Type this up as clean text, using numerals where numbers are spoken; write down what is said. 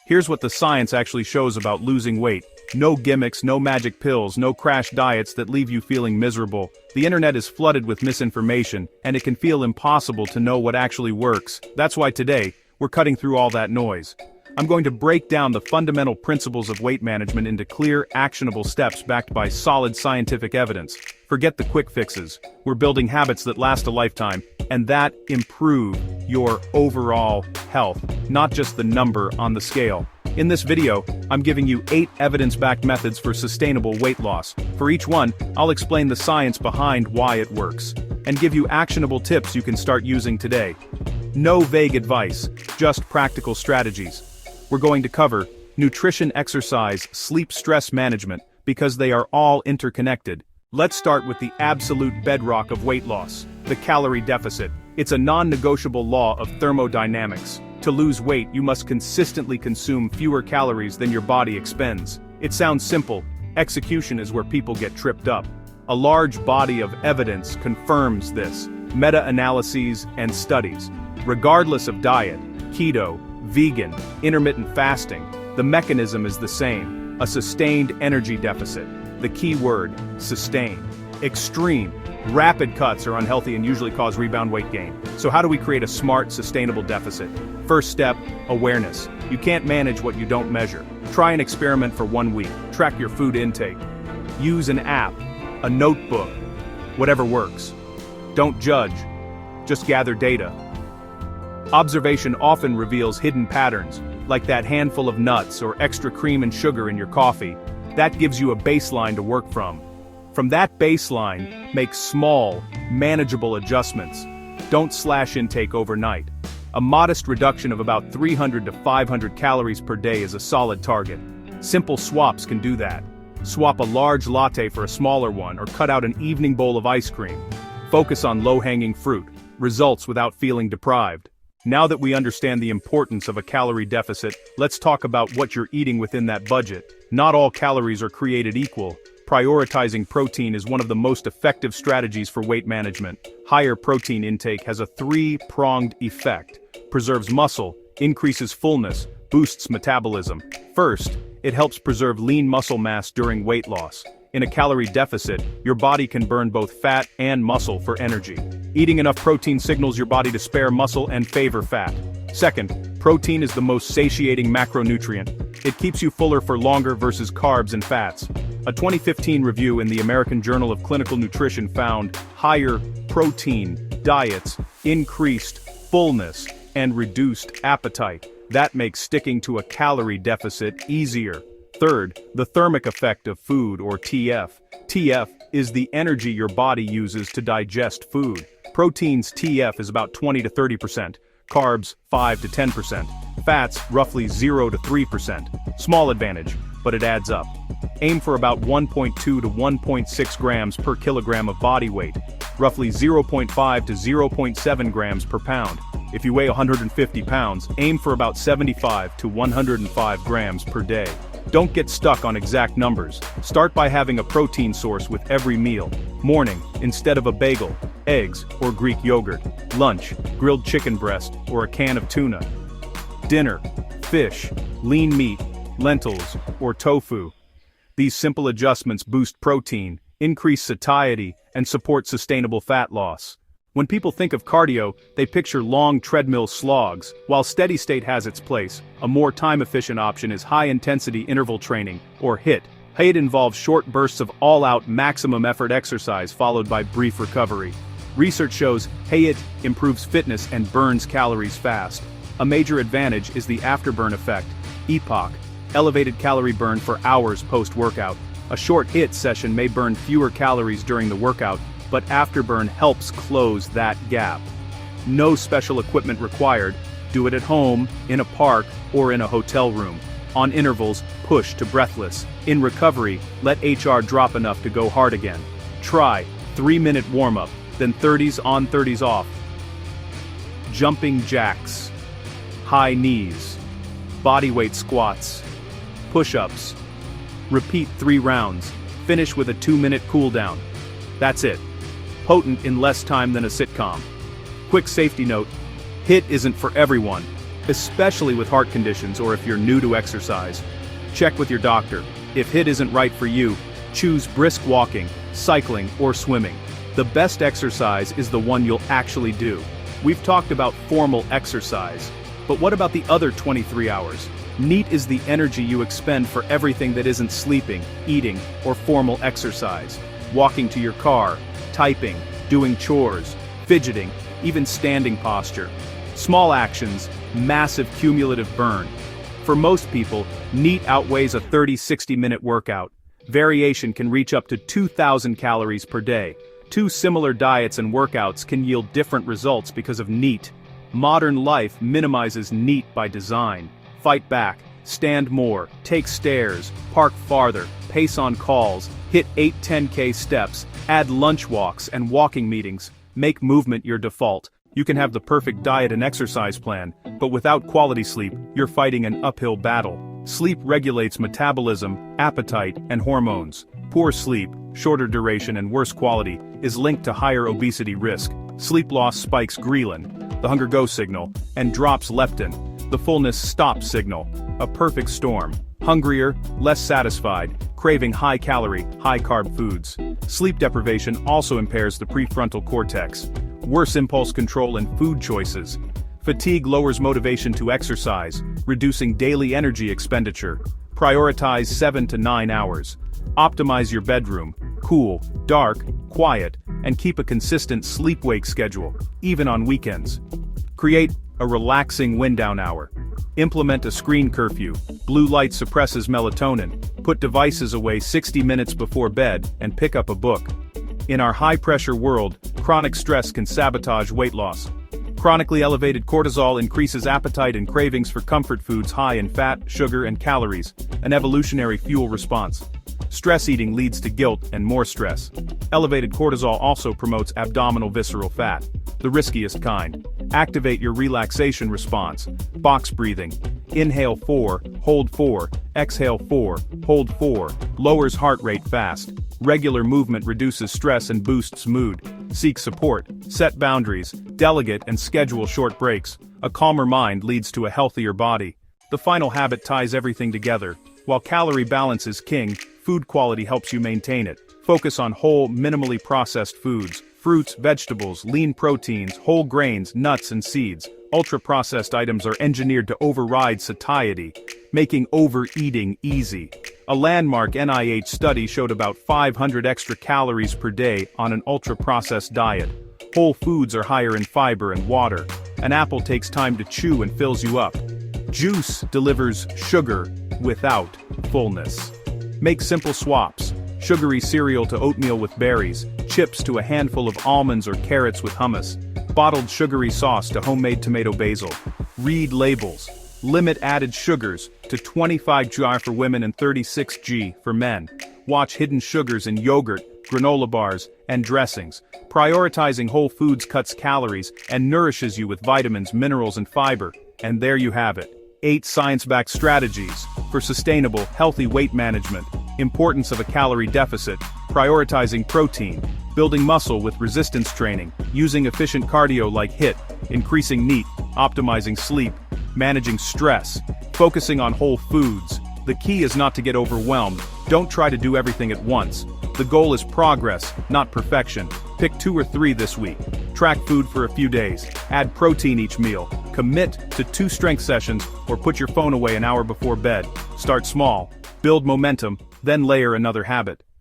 Here's what the science actually shows about losing weight. No gimmicks, no magic pills, no crash diets that leave you feeling miserable. The internet is flooded with misinformation, and it can feel impossible to know what actually works. That's why today, we're cutting through all that noise. I'm going to break down the fundamental principles of weight management into clear, actionable steps backed by solid scientific evidence. Forget the quick fixes. We're building habits that last a lifetime, and that improve your overall health, not just the number on the scale. In this video, I'm giving you 8 evidence-backed methods for sustainable weight loss. For each one, I'll explain the science behind why it works, and give you actionable tips you can start using today. No vague advice, just practical strategies. We're going to cover nutrition, exercise, sleep, stress management, because they are all interconnected. Let's start with the absolute bedrock of weight loss, the calorie deficit. It's a non-negotiable law of thermodynamics. To lose weight, you must consistently consume fewer calories than your body expends. It sounds simple. Execution is where people get tripped up. A large body of evidence confirms this. Meta-analyses and studies. Regardless of diet, keto, vegan, intermittent fasting, the mechanism is the same. A sustained energy deficit. The key word, sustain. Extreme, rapid cuts are unhealthy and usually cause rebound weight gain. So how do we create a smart, sustainable deficit? First step, awareness. You can't manage what you don't measure. Try an experiment for 1 week. Track your food intake. Use an app, a notebook, whatever works. Don't judge, just gather data. Observation often reveals hidden patterns, like that handful of nuts or extra cream and sugar in your coffee. That gives you a baseline to work from. From that baseline, make small, manageable adjustments. Don't slash intake overnight. A modest reduction of about 300 to 500 calories per day is a solid target. Simple swaps can do that. Swap a large latte for a smaller one or cut out an evening bowl of ice cream. Focus on low-hanging fruit, results without feeling deprived. Now that we understand the importance of a calorie deficit, let's talk about what you're eating within that budget. Not all calories are created equal. Prioritizing protein is one of the most effective strategies for weight management. Higher protein intake has a 3-pronged effect. Preserves muscle, increases fullness, boosts metabolism. First, it helps preserve lean muscle mass during weight loss. In a calorie deficit, your body can burn both fat and muscle for energy. Eating enough protein signals your body to spare muscle and favor fat. Second, protein is the most satiating macronutrient. It keeps you fuller for longer versus carbs and fats. A 2015 review in the American Journal of Clinical Nutrition found higher protein diets increased fullness and reduced appetite. That makes sticking to a calorie deficit easier. Third, the thermic effect of food, or TF. TF is the energy your body uses to digest food. Protein's TF is about 20 to 30%, carbs 5 to 10%, fats roughly 0 to 3%. Small advantage, but it adds up. Aim for about 1.2 to 1.6 grams per kilogram of body weight, roughly 0.5 to 0.7 grams per pound. If you weigh 150 pounds, aim for about 75 to 105 grams per day. Don't get stuck on exact numbers. Start by having a protein source with every meal. Morning, instead of a bagel, eggs or Greek yogurt. Lunch, grilled chicken breast or a can of tuna. Dinner, fish, lean meat, lentils, or tofu. These simple adjustments boost protein, increase satiety, and support sustainable fat loss. When people think of cardio, they picture long treadmill slogs. While steady state has its place, a more time-efficient option is high-intensity interval training, or HIIT. HIIT involves short bursts of all-out maximum-effort exercise followed by brief recovery. Research shows HIIT improves fitness and burns calories fast. A major advantage is the afterburn effect, EPOC, elevated calorie burn for hours post-workout. A short HIIT session may burn fewer calories during the workout, but afterburn helps close that gap. No special equipment required. Do it at home, in a park, or in a hotel room. On intervals, push to breathless. In recovery, let HR drop enough to go hard again. Try 3-minute warm-up, then 30s on 30s off. Jumping jacks, high knees, bodyweight squats, push-ups. Repeat 3 rounds. Finish with a 2-minute cool down. That's it. Potent in less time than a sitcom. Quick safety note, HIIT isn't for everyone. especially with heart conditions or if you're new to exercise. Check with your doctor. If HIIT isn't right for you, choose brisk walking, cycling, or swimming. The best exercise is the one you'll actually do. We've talked about formal exercise, but what about the other 23 hours? NEAT is the energy you expend for everything that isn't sleeping, eating, or formal exercise. Walking to your car, typing, doing chores, fidgeting, even standing posture. Small actions, massive cumulative burn. For most people, NEAT outweighs a 30-60 minute workout. Variation can reach up to 2,000 calories per day. Two similar diets and workouts can yield different results because of NEAT. Modern life minimizes NEAT by design. Fight back, stand more, take stairs, park farther, pace on calls, hit 8-10K steps, add lunch walks and walking meetings. Make movement your default. You can have the perfect diet and exercise plan, but without quality sleep, you're fighting an uphill battle. Sleep regulates metabolism, appetite, and hormones. Poor sleep, shorter duration and worse quality, is linked to higher obesity risk. Sleep loss spikes ghrelin, the hunger-go signal, and drops leptin, the fullness stop signal. A perfect storm. Hungrier, less satisfied, craving high-calorie, high-carb foods. Sleep deprivation also impairs the prefrontal cortex. Worse impulse control and food choices. Fatigue lowers motivation to exercise, reducing daily energy expenditure. Prioritize 7 to 9 hours. Optimize your bedroom. Cool, dark, quiet, and keep a consistent sleep-wake schedule, even on weekends. Create a relaxing wind-down hour. Implement a screen curfew. Blue light suppresses melatonin. Put devices away 60 minutes before bed and pick up a book. In our high-pressure world, chronic stress can sabotage weight loss. Chronically elevated cortisol increases appetite and cravings for comfort foods high in fat, sugar, and calories, an evolutionary fuel response. Stress eating leads to guilt and more stress. Elevated cortisol also promotes abdominal visceral fat, the riskiest kind. Activate your relaxation response. Box breathing. Inhale 4, hold 4, exhale 4, hold 4, lowers heart rate fast. Regular movement reduces stress and boosts mood. Seek support, set boundaries, delegate and schedule short breaks. A calmer mind leads to a healthier body. The final habit ties everything together. While calorie balance is king, food quality helps you maintain it. Focus on whole, minimally processed foods. Fruits, vegetables, lean proteins, whole grains, nuts and seeds. Ultra-processed items are engineered to override satiety, making overeating easy. A landmark NIH study showed about 500 extra calories per day on an ultra-processed diet. Whole foods are higher in fiber and water. An apple takes time to chew and fills you up. Juice delivers sugar without fullness. Make simple swaps. Sugary cereal to oatmeal with berries, chips to a handful of almonds or carrots with hummus, bottled sugary sauce to homemade tomato basil. Read labels. Limit added sugars to 25g for women and 36g for men. Watch hidden sugars in yogurt, granola bars, and dressings. Prioritizing whole foods cuts calories and nourishes you with vitamins, minerals, and fiber. And there you have it. 8 science-backed strategies for sustainable, healthy weight management. Importance of a calorie deficit, prioritizing protein, building muscle with resistance training, using efficient cardio like HIIT, increasing NEAT, optimizing sleep, managing stress, focusing on whole foods. The key is not to get overwhelmed. Don't try to do everything at once. The goal is progress, not perfection. Pick 2 or 3 this week. Track food for a few days. Add protein each meal. Commit to 2 strength sessions or put your phone away an hour before bed. Start small. Build momentum, then layer another habit.